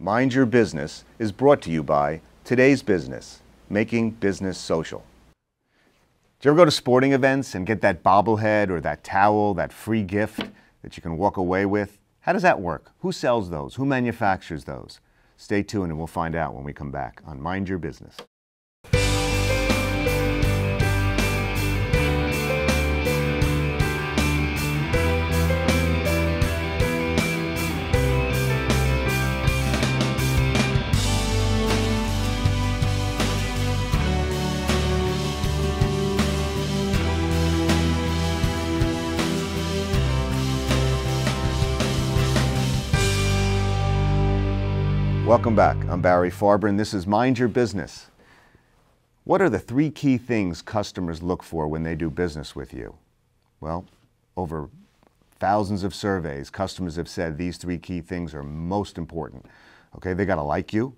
Mind Your Business is brought to you by Today's Business, making business social. Do you ever go to sporting events and get that bobblehead or that towel, that free gift that you can walk away with? How does that work? Who sells those? Who manufactures those? Stay tuned and we'll find out when we come back on Mind Your Business. Welcome back. I'm Barry Farber, and this is Mind Your Business. What are the 3 key things customers look for when they do business with you? Well, over thousands of surveys, customers have said these 3 key things are most important. Okay, they got to like you,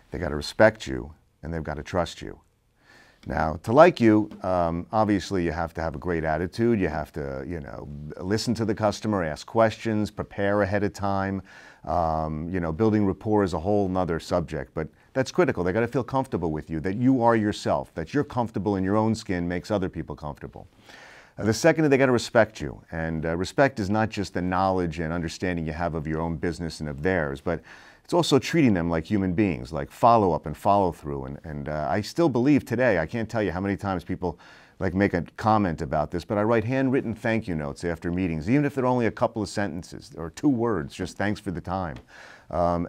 they got to respect you, and they've got to trust you. Now, to like you, obviously you have to have a great attitude. You have to, listen to the customer, ask questions, prepare ahead of time. Building rapport is a whole nother subject, but that's critical. They got to feel comfortable with you, that you are yourself, that you're comfortable in your own skin makes other people comfortable. The second is they got to respect you, and respect is not just the knowledge and understanding you have of your own business and of theirs, but it's also treating them like human beings, like follow-up and follow-through. And I still believe today, I can't tell you how many times people make a comment about this, but I write handwritten thank you notes after meetings, even if they're only a couple of sentences or 2 words, just thanks for the time.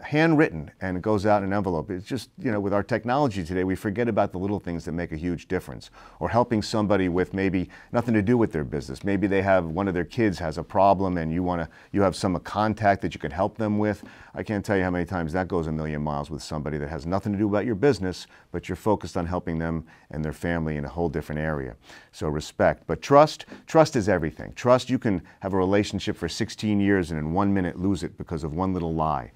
Handwritten, and it goes out in an envelope. It's just, with our technology today, we forget about the little things that make a huge difference. Or helping somebody with maybe nothing to do with their business. Maybe they have, one of their kids has a problem and you have some contact that you could help them with. I can't tell you how many times that goes a million miles with somebody that has nothing to do about your business, but you're focused on helping them and their family in a whole different area. So respect. But trust is everything. Trust, you can have a relationship for 16 years and in 1 minute lose it because of one little lie.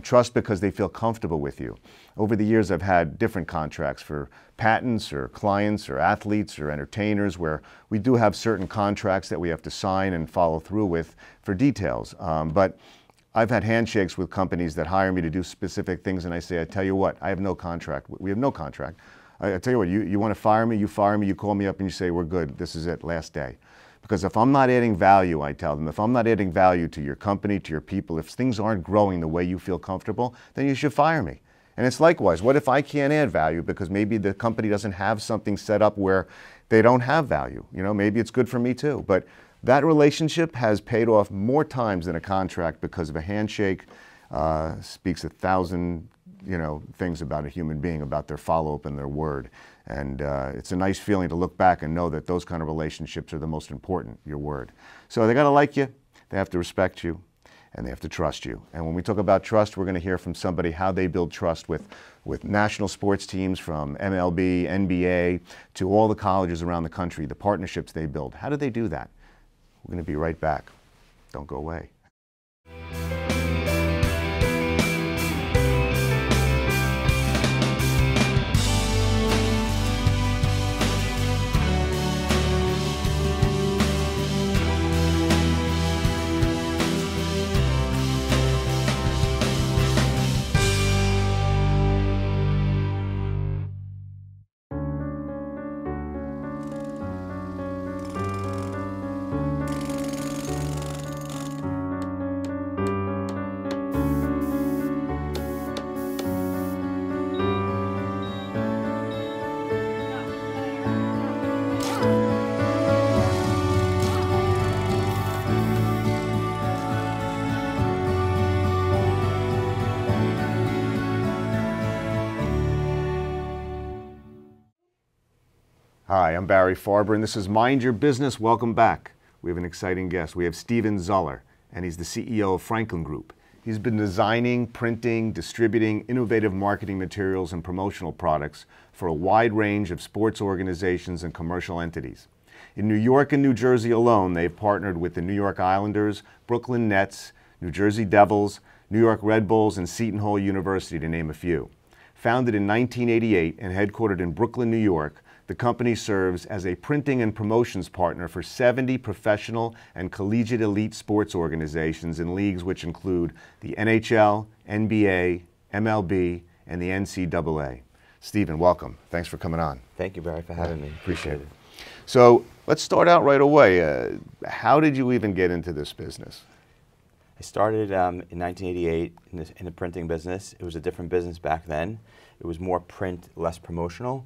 Trust because they feel comfortable with you. Over the years, I've had different contracts for patents or clients or athletes or entertainers where we do have certain contracts that we have to sign and follow through with for details. But I've had handshakes with companies that hire me to do specific things, and I say, I tell you what, I have no contract. We have no contract. I tell you what, you want to fire me, you call me up and you say, we're good, this is it, last day. Because if I'm not adding value, I tell them, if I'm not adding value to your company, to your people, if things aren't growing the way you feel comfortable, then you should fire me. And it's likewise, what if I can't add value because maybe the company doesn't have something set up where they don't have value? Maybe it's good for me too. But that relationship has paid off more times than a contract because of a handshake. Speaks 1,000 things about a human being, about their follow-up and their word. And it's a nice feeling to look back and know that those kind of relationships are the most important, your word. So they got to like you, they have to respect you, and they have to trust you. And when we talk about trust, we're going to hear from somebody how they build trust with national sports teams, from MLB, NBA, to all the colleges around the country, the partnerships they build. How do they do that? We're going to be right back. Don't go away. Hi, I'm Barry Farber, and this is Mind Your Business. Welcome back. We have an exciting guest. We have Zuller, and he's the CEO of Franklin Group. He's been designing, printing, distributing innovative marketing materials and promotional products for a wide range of sports organizations and commercial entities. In New York and New Jersey alone, they've partnered with the New York Islanders, Brooklyn Nets, New Jersey Devils, New York Red Bulls, and Seton Hall University, to name a few. Founded in 1988 and headquartered in Brooklyn, New York, The company serves as a printing and promotions partner for 70 professional and collegiate elite sports organizations in leagues which include the NHL, NBA, MLB, and the NCAA. Stephen, welcome. Thanks for coming on. Thank you, Barry, for having me. Appreciate it. So let's start out right away. How did you even get into this business? I started in 1988 in the printing business. It was a different business back then. It was more print, less promotional.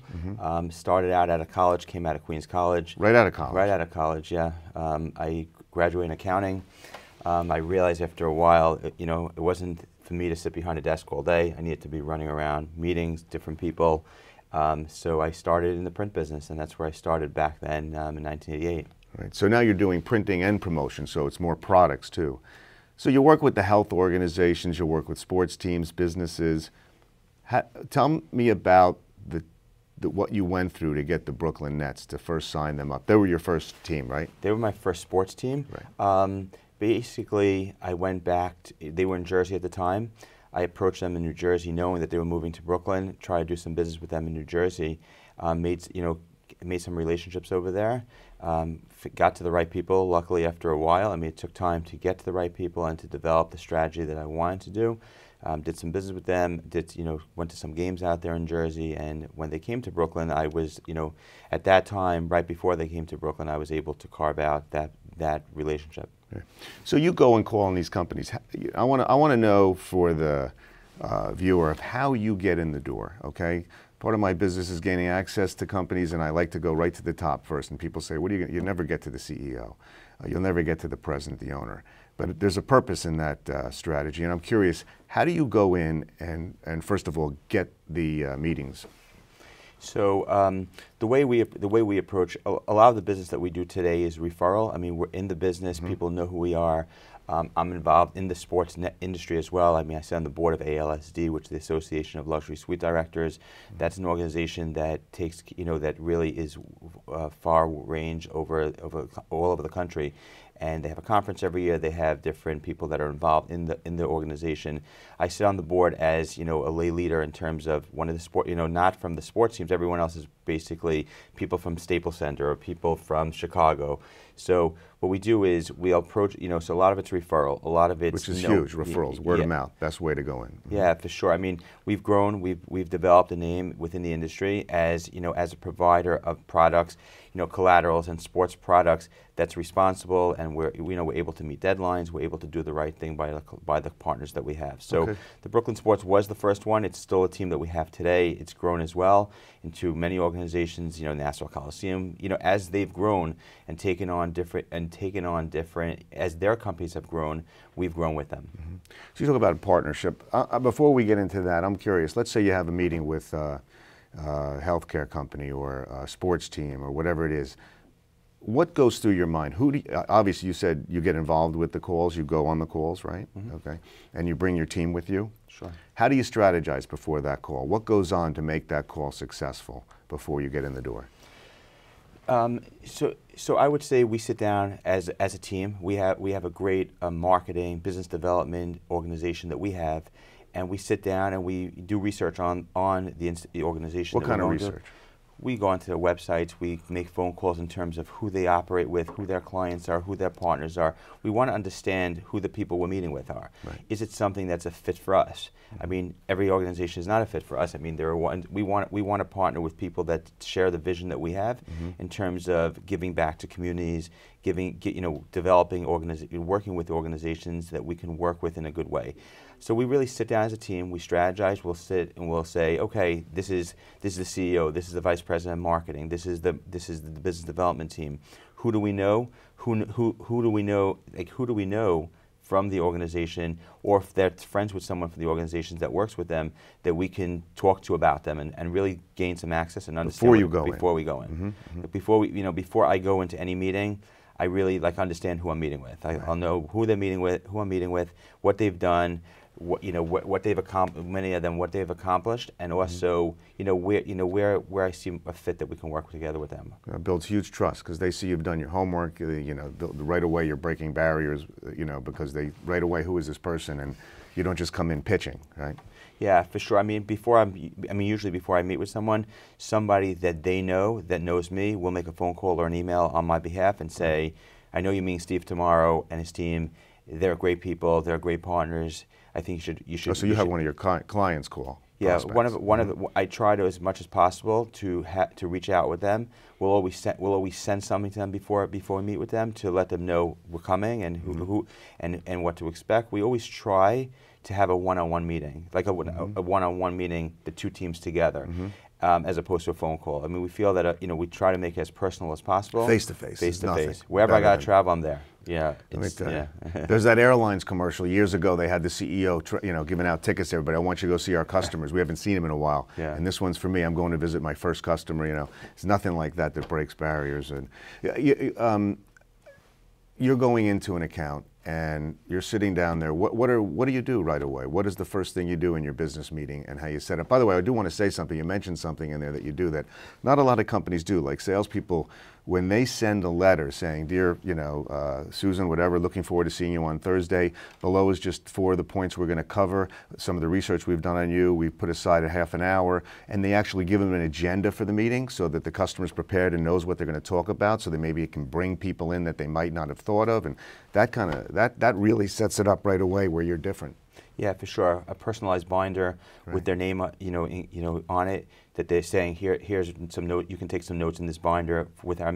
Started out at a college, came out of Queens College. Right out of college? Right out of college, yeah. I graduated in accounting. I realized after a while, it wasn't for me to sit behind a desk all day. I needed to be running around, meetings, different people. So I started in the print business, and that's where I started back then in 1988. Right. So now you're doing printing and promotion, so it's more products too. So you work with the health organizations, you work with sports teams, businesses. Tell me about what you went through to get the Brooklyn Nets to first sign them up. They were your first team, right? They were my first sports team. Right. Basically, I went back, they were in Jersey at the time. I approached them in New Jersey knowing that they were moving to Brooklyn, tried to do some business with them in New Jersey, made some relationships over there, got to the right people, luckily after a while. I mean, it took time to get to the right people and to develop the strategy that I wanted to do. Did some business with them, went to some games out there in Jersey, and when they came to Brooklyn, I was, at that time, right before they came to Brooklyn, I was able to carve out that relationship. Okay. So you go and call on these companies. I want to know for the viewer of how you get in the door, okay? Part of my business is gaining access to companies, and I like to go right to the top first. And people say, you'll never get to the CEO. You'll never get to the president, the owner. But there's a purpose in that strategy, and I'm curious, how do you go in and first of all, get the meetings? So the way we approach a lot of the business that we do today is referral. I mean, we're in the business. People know who we are. I'm involved in the sports industry as well. I mean, I sit on the board of ALSD, which is the Association of Luxury Suite Directors. That's an organization that takes, that really is far range over all over the country. And they have a conference every year. They have different people that are involved in the organization. I sit on the board as a lay leader in terms of one of the sport, not from the sports teams. Everyone else is basically people from Staples Center or people from Chicago. So what we do is we approach, so a lot of it's referral, a lot of it's which is huge, referrals, word of mouth. Best way to go in. Yeah, for sure. I mean, we've grown, we've developed a name within the industry as as a provider of products, collaterals and sports products that's responsible, and we're able to meet deadlines. We're able to do the right thing by the partners that we have. So the Brooklyn Sports was the first one. It's still a team that we have today. It's grown as well into many organizations. Nassau Coliseum. As they've grown and taken on different as their companies have grown, we've grown with them. So you talk about a partnership. Before we get into that, I'm curious. Let's say you have a meeting with a healthcare company or a sports team or whatever it is. What goes through your mind? Obviously, you said you get involved with the calls. You go on the calls, right? Okay, and you bring your team with you. Sure. How do you strategize before that call? What goes on to make that call successful before you get in the door? So I would say we sit down as a team. We have a great marketing, business development organization that we have, and we sit down and we do research on the organization. What kind of research? We go onto their websites, we make phone calls in terms of who they operate with, who their clients are, who their partners are. We want to understand who the people we're meeting with are. Right. Is it something that's a fit for us? I mean, every organization is not a fit for us. I mean, we want to partner with people that share the vision that we have in terms of giving back to communities, developing working with organizations that we can work with in a good way. So we really sit down as a team, we strategize, we'll sit and we'll say, okay, this is the CEO, this is the vice president of marketing, this is the business development team. Who do we know? Who do we know? Like, who do we know from the organization, or if they're friends with someone from the organizations that works with them, that we can talk to about them and really gain some access and understand before we go in. Before I go into any meeting, I really understand who I'm meeting with. I'll know who they're meeting with, who I'm meeting with, what they've done, what they've accomplished, many of them what they've accomplished, and also where I see a fit that we can work together with them. It builds huge trust because they see you've done your homework. Right away you're breaking barriers. Because they right away, who is this person, and You don't just come in pitching, right? Yeah, for sure. I mean, usually before I meet with someone, somebody that they know, that knows me, will make a phone call or an email on my behalf and say, I know you're meeting Steve tomorrow and his team. They're great people. They're great partners. I think you should. Oh, so you have one of your clients call. Yeah, prospects. I try to, as much as possible, to reach out with them. We'll always send something to them before we meet with them to let them know we're coming and who and what to expect. We always try to have a one-on-one meeting, like a one-on-one meeting, the two teams together, as opposed to a phone call. I mean, we feel that we try to make it as personal as possible. Face to face. Face to face. Wherever I gotta travel, I'm there. Yeah. There's that airlines commercial years ago. They had the CEO, giving out tickets to everybody. I want you to go see our customers. We haven't seen them in a while. Yeah. And this one's for me. I'm going to visit my first customer. It's nothing like that breaks barriers. And you're going into an account and you're sitting down there. What do you do right away? What is the first thing you do in your business meeting and how you set up? By the way, I do want to say something. You mentioned something in there that you do that not a lot of companies do. Like salespeople, when they send a letter saying, dear, Susan, whatever, looking forward to seeing you on Thursday. Below is just 4 of the points we're going to cover. Some of the research we've done on you. We've put aside a half an hour, and they actually give them an agenda for the meeting so that the customer's prepared and knows what they're going to talk about. So that maybe it can bring people in that they might not have thought of, and that really sets it up right away where you're different. Yeah, for sure. A personalized binder with their name, on it, that they're saying here's some note. You can take some notes in this binder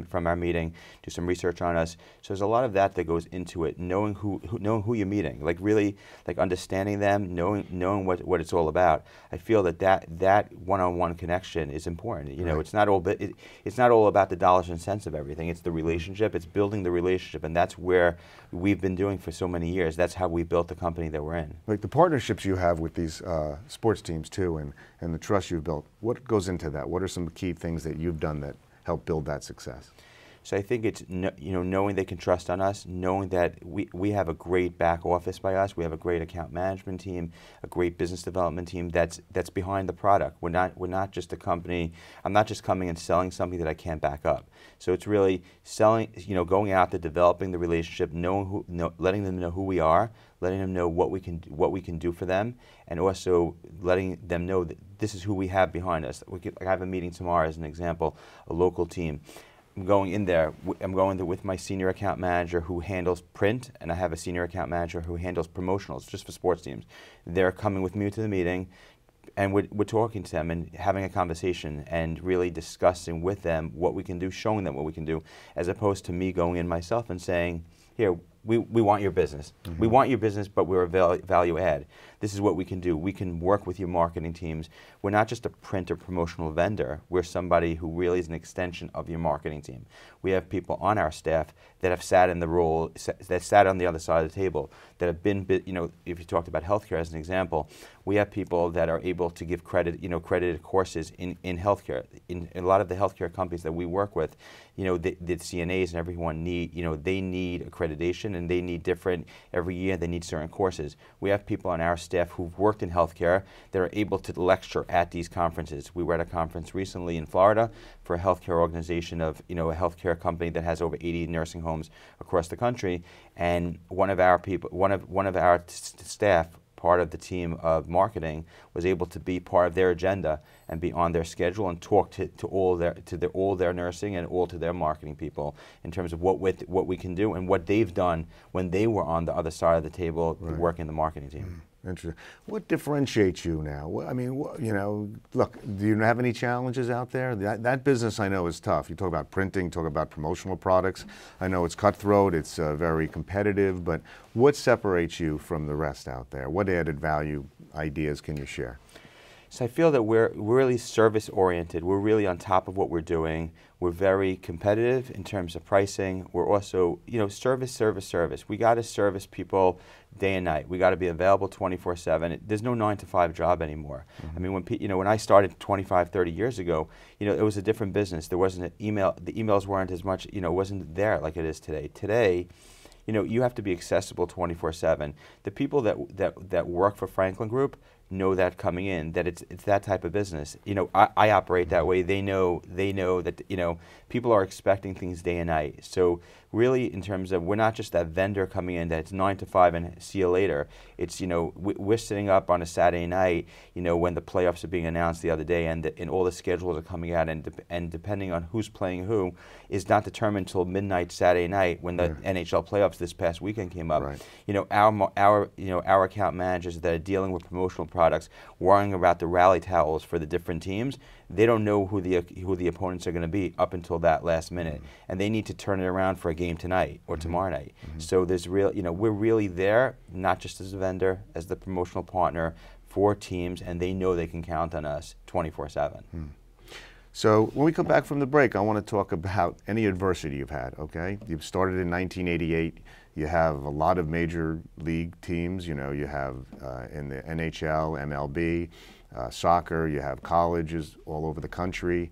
from our meeting. Do some research on us. So there's a lot of that goes into it. Knowing who you're meeting, like really like understanding them, knowing what it's all about. I feel that one-on-one connection is important. It's not all about the dollars and cents of everything. It's the relationship. It's building the relationship, and that's where we've been doing for so many years. That's how we built the company that we're in. Like the partnerships you have with these sports teams too, and the trust you've built. What goes into that? What are some key things that you've done that help build that success? So I think it's knowing they can trust on us, knowing that we have a great back office by us, we have a great account management team, a great business development team that's behind the product. We're not just a company. I'm not just coming and selling something that I can't back up. So it's really selling, going out there, developing the relationship, letting them know who we are, letting them know what we can do for them, and also letting them know that this is who we have behind us. I have a meeting tomorrow as an example, a local team. I'm going in there with my senior account manager who handles print, and I have a senior account manager who handles promotionals just for sports teams. They're coming with me to the meeting, and we're talking to them and having a conversation and really discussing with them what we can do, showing them what we can do, as opposed to me going in myself and saying, here, we want your business. We want your business, but we're a value add. This is what we can do. We can work with your marketing teams. We're not just a print or promotional vendor. We're somebody who really is an extension of your marketing team. We have people on our staff that have sat in the role, that sat on the other side of the table, that have been, if you talked about healthcare as an example, we have people that are able to give credited courses in healthcare. In a lot of the healthcare companies that we work with, the CNAs and everyone they need accreditation, and they need every year they need certain courses. We have people on our staff who've worked in healthcare that are able to lecture at these conferences. We were at a conference recently in Florida for a healthcare organization of, a healthcare company that has over 80 nursing homes across the country, and one of our staff, part of the team of marketing, was able to be part of their agenda and be on their schedule and talk to all their nursing and all to their marketing people in terms of what we can do and what they've done when they were on the other side of the table working the marketing team. Interesting. What differentiates you now? I mean, look, do you have any challenges out there? That business I know is tough. You talk about printing, talk about promotional products. I know it's cutthroat, it's very competitive, but what separates you from the rest out there? What added value ideas can you share? So I feel that we're really service-oriented. We're really on top of what we're doing. We're very competitive in terms of pricing. We're also, service. We got to service people day and night. We got to be available 24/7. There's no 9-to-5 job anymore. I mean, when I started 25, 30 years ago, it was a different business. There wasn't an email. The emails weren't as much. It wasn't there like it is today. Today, you have to be accessible 24/7. The people that work for Franklin Group know that coming in, that it's that type of business. You know, I operate that way. They know that, you know, people are expecting things day and night. So really, in terms of, we're not just that vendor coming in that's 9 to 5 and see you later. It's, you know, we're sitting up on a Saturday night, you know, when the playoffs are being announced the other day, and all the schedules are coming out, and depending on who's playing who is not determined till midnight Saturday night when the NHL playoffs this past weekend came up. Right. You know, our account managers that are dealing with promotional products, worrying about the rally towels for the different teams, they don't know who the opponents are going to be up until that last minute, and they need to turn it around for a game tonight or tomorrow night. So there's you know, we're really there, not just as a vendor, as the promotional partner for teams, and they know they can count on us 24/7. So when we come back from the break, I want to talk about any adversity you've had, okay? You've started in 1988. You have a lot of major league teams. You know, you have in the NHL, MLB, soccer, you have colleges all over the country.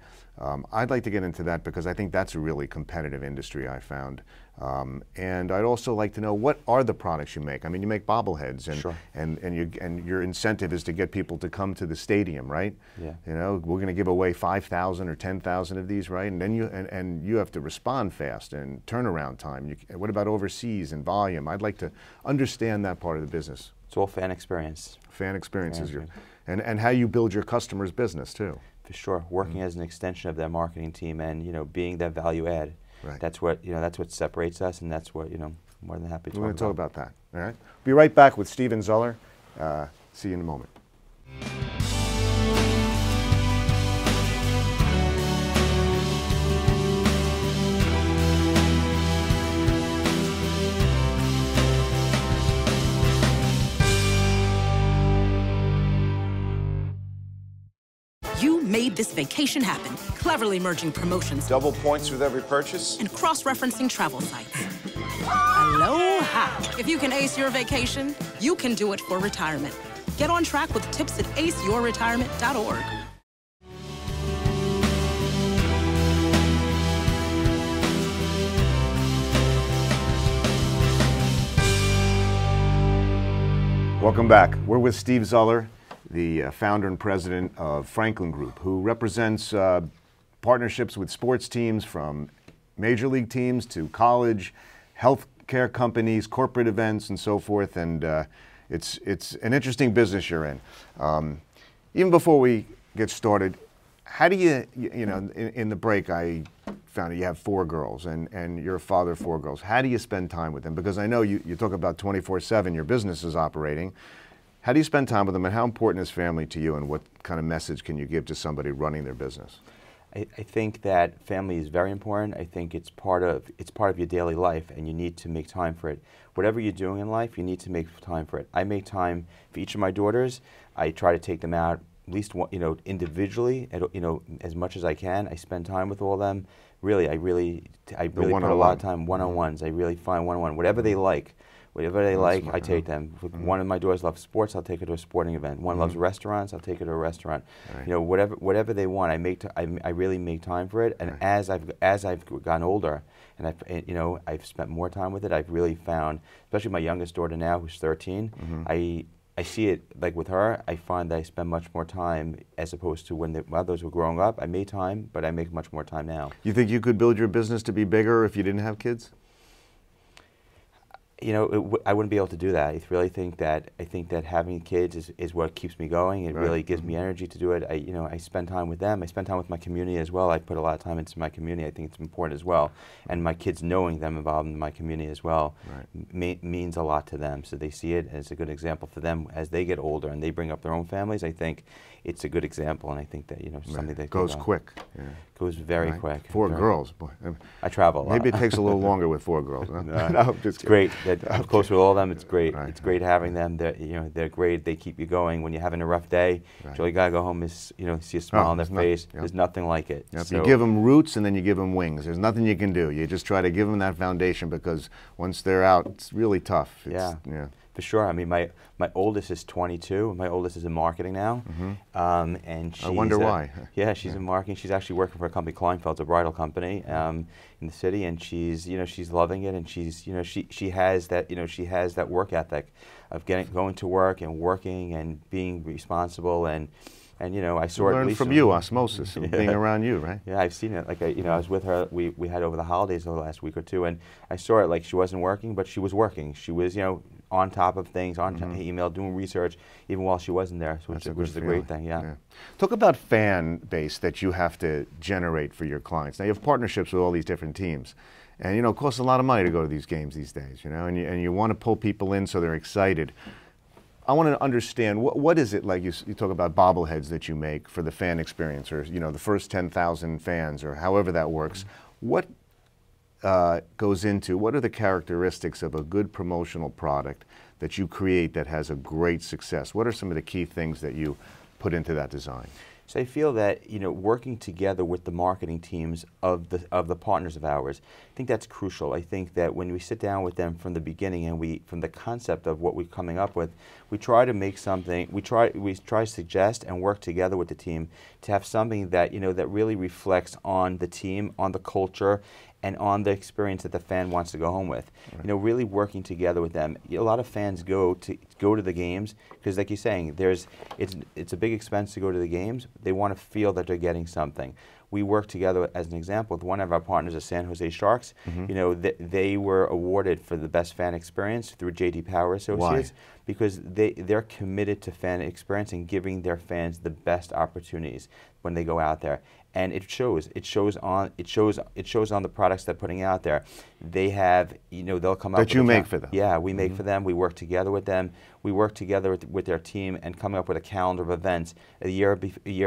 I'd like to get into that because I think that's a really competitive industry, I found. And I'd also like to know, what are the products you make? I mean, you make bobbleheads, and Sure. and your incentive is to get people to come to the stadium, right? Yeah. You know, we're going to give away 5,000 or 10,000 of these, right? And then you have to respond fast, and turnaround time. What about overseas and volume? I'd like to understand that part of the business. It's all fan experience. Fan experience is and how you build your customers' business too. For sure, working as an extension of their marketing team, and, you know, being that value add. Right. That's what, you know, that's what separates us, and that's what, you know, more than happy to We're going to talk about. about that. All right. Be right back with Stephen Zuller. See you in a moment. You made this vacation happen, cleverly merging promotions Double points with every purchase. and cross-referencing travel sites. Aloha! If you can ace your vacation, you can do it for retirement. Get on track with tips at aceyourretirement.org. Welcome back. We're with Steve Zuller, the founder and president of Franklin Group, who represents partnerships with sports teams, from major league teams to college, healthcare companies, corporate events, and so forth. And it's an interesting business you're in. Even before we get started, how do you know, in the break I found that you have 4 girls, and you're a father of 4 girls. How do you spend time with them? Because I know you talk about 24/7, your business is operating. How do you spend time with them, and how important is family to you, and what kind of message can you give to somebody running their business? I think that family is very important. I think it's part of your daily life, and you need to make time for it. Whatever you're doing in life, you need to make time for it. I make time for each of my daughters. I try to take them out at least one, you know, individually, you know, as much as I can. I spend time with all of them. Really, I really put a lot of time one-on-ones. I really find one-on-one. Whatever they like. Whatever they like, I take them. One of my daughters loves sports, I'll take her to a sporting event. One loves restaurants, I'll take her to a restaurant. Right. You know, whatever they want, I really make time for it. And as I've gotten older, and I've spent more time with it, I've really found, especially my youngest daughter now, who's 13, I see it, like with her, I find that I spend much more time, as opposed to when the others were growing up. I made time, but I make much more time now. You think you could build your business to be bigger if you didn't have kids? You know, I wouldn't be able to do that. I really think that having kids is what keeps me going. It really gives me energy to do it. I spend time with them. I spend time with my community as well. I put a lot of time into my community. I think it's important as well. And my kids, knowing them involved in my community as well, means a lot to them. So they see it as a good example for them as they get older and they bring up their own families. I think it's a good example, and I think that, you know, something that goes quick. Yeah. Goes very quick. 4 girls, boy. I travel a lot. Maybe it takes a little longer with 4 girls. Huh? No, it's great. I'm close with all of them. It's great. Right. It's great having them. They're great. They keep you going when you're having a rough day. Right. All you gotta go home is, you know, see a smile on their face. There's nothing like it. Yep. So, you give them roots, and then you give them wings. There's nothing you can do. You just try to give them that foundation, because once they're out, it's really tough. yeah. For sure. I mean, my oldest is 22. My oldest is in marketing now, and she's, I wonder why. Yeah, she's in marketing. She's actually working for a company, Kleinfeld's, a bridal company in the city, and she's loving it, and she has that work ethic of going to work and working and being responsible and I saw it. Learned from you, osmosis, being around you, right? Yeah, I've seen it. Like I was with her. We had over the holidays the last week or two, and I saw it. Like she wasn't working, but she was working. She was on top of things, on email, doing research, even while she wasn't there, which is a great thing. Yeah. Talk about fan base that you have to generate for your clients. Now you have partnerships with all these different teams. And it costs a lot of money to go to these games these days, and you want to pull people in so they're excited. I want to understand, what is it like you talk about bobbleheads that you make for the fan experience, or the first 10,000 fans, or however that works. What goes into, what are the characteristics of a good promotional product that you create that has a great success? What are some of the key things that you put into that design? So I feel that working together with the marketing teams of the partners of ours, I think that's crucial. I think that when we sit down with them from the beginning and from the concept of what we're coming up with, we try to make something. We try to suggest and work together with the team to have something that that really reflects on the team, on the culture, and on the experience that the fan wants to go home with. Right. Really working together with them. A lot of fans go to the games because, like you're saying, it's a big expense to go to the games. They want to feel that they're getting something. We work together, as an example, with one of our partners, the San Jose Sharks. They were awarded for the best fan experience through J.D. Power Associates. Why? Because they're committed to fan experience and giving their fans the best opportunities when they go out there. And it shows. It shows on the products they're putting out there. They have, they'll come up that you make for them. Yeah, we make for them. We work together with them. We work together with their team and coming up with a calendar of events a year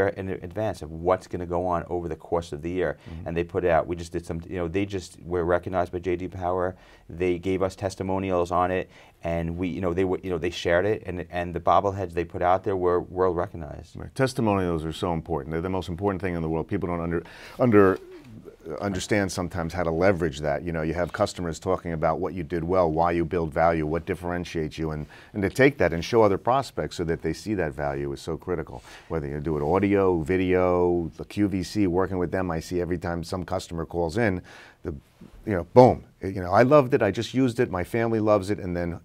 in advance of what's going to go on over the course of the year. And they put it out. We just did some. They just were recognized by J.D. Power. They gave us testimonials on it, and they shared it, and the bobbleheads they put out there were world recognized. Right. Testimonials are so important. They're the most important thing in the world. People don't understand sometimes how to leverage that. You have customers talking about what you did well, why you build value, what differentiates you, and to take that and show other prospects so that they see that value is so critical. Whether you do it audio, video, the QVC, working with them, I see every time some customer calls in, boom, I loved it, I just used it, my family loves it, and then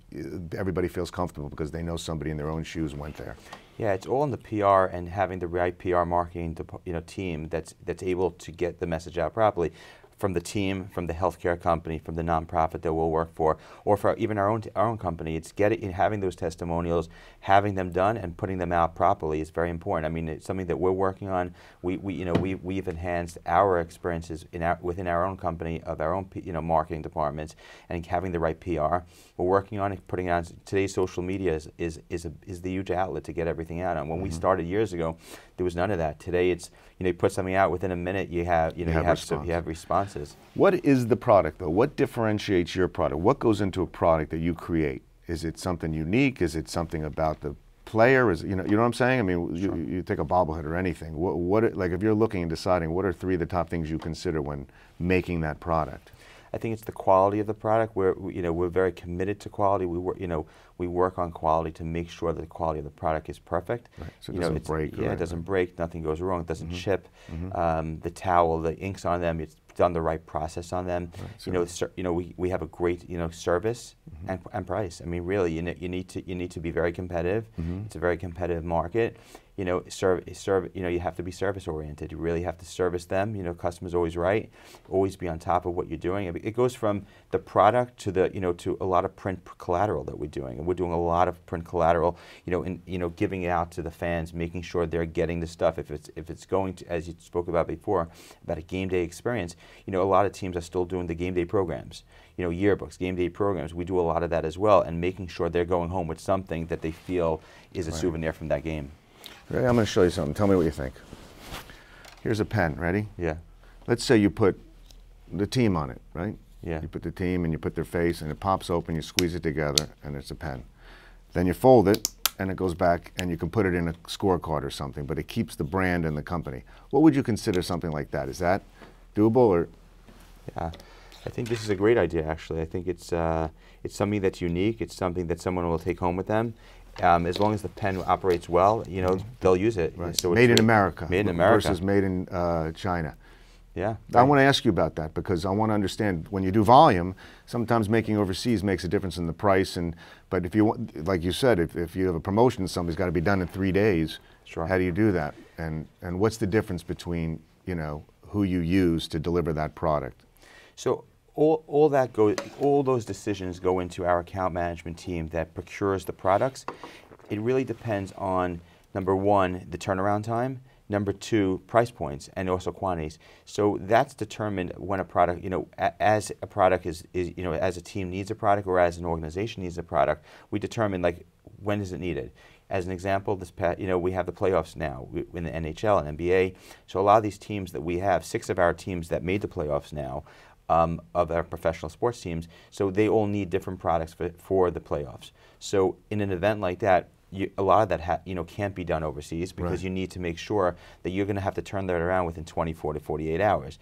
everybody feels comfortable because they know somebody in their own shoes went there. Yeah, it's all in the PR and having the right PR marketing team that's able to get the message out properly. From the team, from the healthcare company, from the nonprofit that we'll work for, or for even our own company. It's having those testimonials, having them done, and putting them out properly is very important. I mean, it's something that we're working on. We've enhanced our experiences within our own company of our own marketing departments and having the right PR. We're working on it, putting it on. Today's social media is the huge outlet to get everything out on. When we started years ago, there was none of that. Today, it's you put something out within a minute, you have responses. What is the product though? What differentiates your product? What goes into a product that you create? Is it something unique? Is it something about the player? Is you know what I'm saying? I mean, sure. you take a bobblehead or anything. What like if you're looking and deciding, what are 3 of the top things you consider when making that product? I think it's the quality of the product. We're very committed to quality. We work on quality to make sure that the quality of the product is perfect. Right. So it doesn't break. Yeah, it doesn't break. Nothing goes wrong. It doesn't chip. The towel, the inks on them. It's done the right process on them. Right. So we have a great service and price. I mean, really, you need to be very competitive. It's a very competitive market. You have to be service oriented. You really have to service them. Customers always right. Always be on top of what you're doing. It goes from the product to to a lot of print collateral that we're doing, and we're doing a lot of print collateral. Giving it out to the fans, making sure they're getting the stuff. If it's going to, as you spoke about before, about a game day experience. A lot of teams are still doing the game day programs. Yearbooks, game day programs. We do a lot of that as well, and making sure they're going home with something that they feel is a souvenir from that game. Ready? I'm going to show you something. Tell me what you think. Here's a pen. Ready? Yeah. Let's say you put the team on it, right? Yeah. You put the team and you put their face and it pops open, you squeeze it together, and it's a pen. Then you fold it and it goes back and you can put it in a scorecard or something, but it keeps the brand and the company. What would you consider something like that? Is that doable or? Yeah. I think this is a great idea, actually. I think it's something that's unique. It's something that someone will take home with them. As long as the pen operates well, you know, they'll use it. Right. So made in America. Made in America. Versus made in China. Yeah. I want to ask you about that because I want to understand when you do volume, sometimes making overseas makes a difference in the price. But if you want, like you said, if you have a promotion, something's got to be done in 3 days. Sure. How do you do that? And what's the difference between, you know, who you use to deliver that product? So all those decisions go into our account management team that procures the products. It really depends on, number one, the turnaround time. Number two, price points and also quantities. So that's determined when a product, you know, as a product is, you know, as a team needs a product or as an organization needs a product, we determine like when is it needed. As an example, you know, we have the playoffs now in the NHL and NBA. So a lot of these teams that we have, 6 of our teams that made the playoffs now, of our professional sports teams, so they all need different products for the playoffs. So in an event like that, a lot of that you know, can't be done overseas because you need to make sure that you're going to have to turn that around within 24 to 48 hours.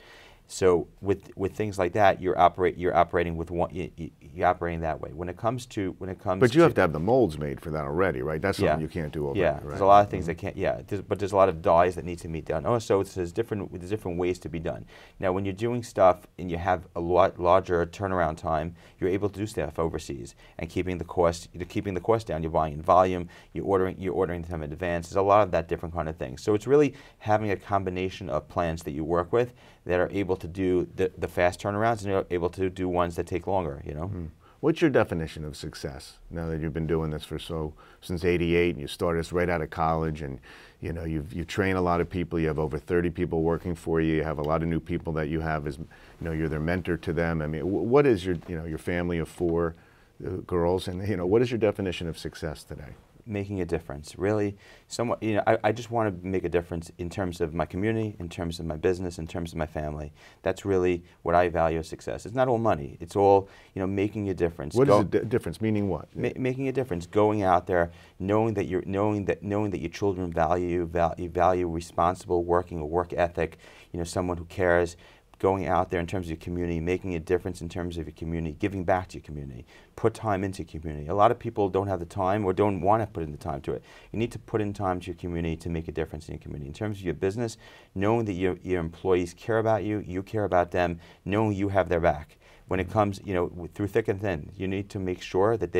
So with things like that, you're operating with one. You're operating that way. When it comes to But you have to have the molds made for that already, right? That's something you can't do overnight. Yeah, right? There's a lot of things that can't. Yeah, but there's a lot of dies that need to be done. Also, there's different ways to be done. Now, when you're doing stuff and you have a lot larger turnaround time, you're able to do stuff overseas and keeping the cost down. You're buying in volume. You're ordering them in advance. There's a lot of that different kind of things. So it's really having a combination of plans that you work with that are able to do the fast turnarounds and you're able to do ones that take longer, you know? What's your definition of success now that you've been doing this since '88 and you started this right out of college and you know you train a lot of people, you have over 30 people working for you, you have a lot of new people that you have as, you know, you're their mentor to them. I mean, what is your family of 4 girls, and you know, what is your definition of success today? Making a difference, really. Somewhat, you know, I just want to make a difference in terms of my community, in terms of my business, in terms of my family. That's really what I value as success. It's not all money. It's all, you know, making a difference. What is the difference? Meaning what? Making a difference. Going out there, knowing that your children value responsible working, a work ethic. You know, someone who cares. Going out there in terms of your community, making a difference in terms of your community, giving back to your community, put time into your community. A lot of people don't have the time or don't want to put in the time to it. You need to put in time to your community to make a difference in your community. In terms of your business, knowing that your employees care about you, you care about them, knowing you have their back. When it comes, you know, through thick and thin, you need to make sure that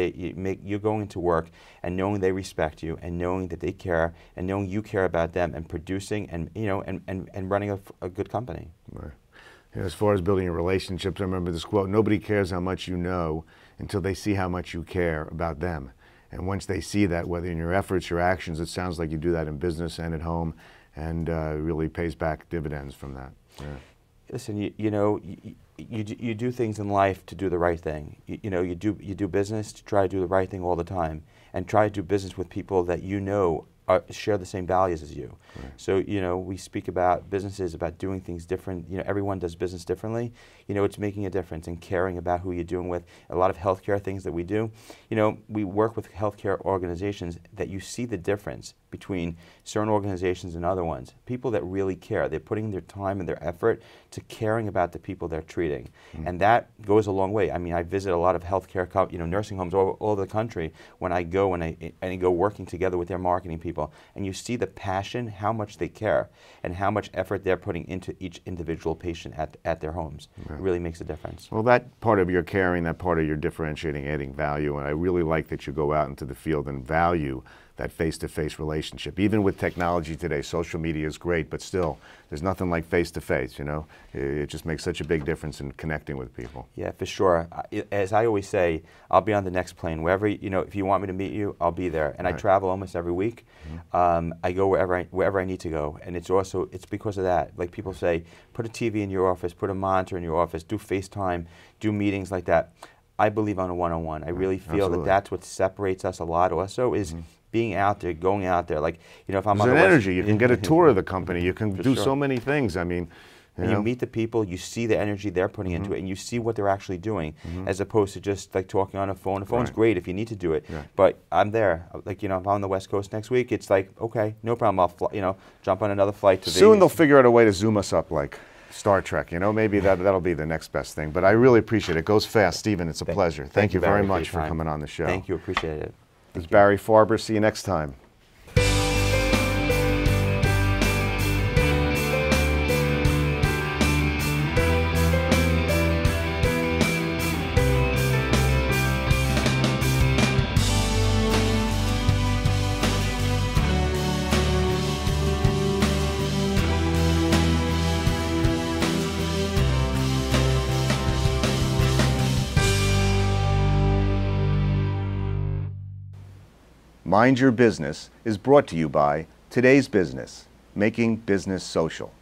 you're going to work and knowing they respect you and knowing that they care and knowing you care about them and producing and, you know, and running a good company. Right. As far as building relationships, I remember this quote: nobody cares how much you know until they see how much you care about them. And once they see that, whether in your efforts, your actions, it sounds like you do that in business and at home, and really pays back dividends from that. Yeah. Listen, you know, you do things in life to do the right thing. You know, you do business to try to do the right thing all the time, and try to do business with people that you know share the same values as you. Right. So, you know, we speak about businesses, about doing things different. You know, everyone does business differently. You know, it's making a difference and caring about who you're doing with. A lot of healthcare things that we do, you know, we work with healthcare organizations that you see the difference between certain organizations and other ones. People that really care. They're putting their time and their effort to caring about the people they're treating. And that goes a long way. I mean, I visit a lot of healthcare, you know, nursing homes all over the country when I go and I go working together with their marketing people. And you see the passion, how much they care, and how much effort they're putting into each individual patient at their homes. Right. It really makes a difference. Well, that part of your caring, that part of your differentiating, adding value, and I really like that you go out into the field and value that face-to-face relationship. Even with technology today, social media is great, but still, there's nothing like face-to-face, you know? It just makes such a big difference in connecting with people. Yeah, for sure. As I always say, I'll be on the next plane. Wherever, you know, if you want me to meet you, I'll be there. And I travel almost every week. I go wherever I need to go. And it's because of that. Like people say, put a TV in your office, put a monitor in your office, do FaceTime, do meetings like that. I believe on a one-on-one. I really feel that that's what separates us a lot also is being out there, going out there. Like, you know, if I'm on the energy, you can get a tour of the company. You can do so many things. I mean, you meet the people, you see the energy they're putting into it, and you see what they're actually doing, as opposed to just like talking on a phone. The phone's great if you need to do it, but I'm there. Like, you know, if I'm on the West Coast next week, it's like, okay, no problem. I'll, you know, jump on another flight to Soon they'll figure out a way to Zoom us up, like. Star Trek, you know, maybe that'll be the next best thing. But I really appreciate it. It goes fast. Stephen, it's a pleasure. Thank you very Barry, much for your time. coming on the show. Thank you, appreciate it. This is Barry Farber. See you next time. Mind Your Business is brought to you by Today's Business, making business social.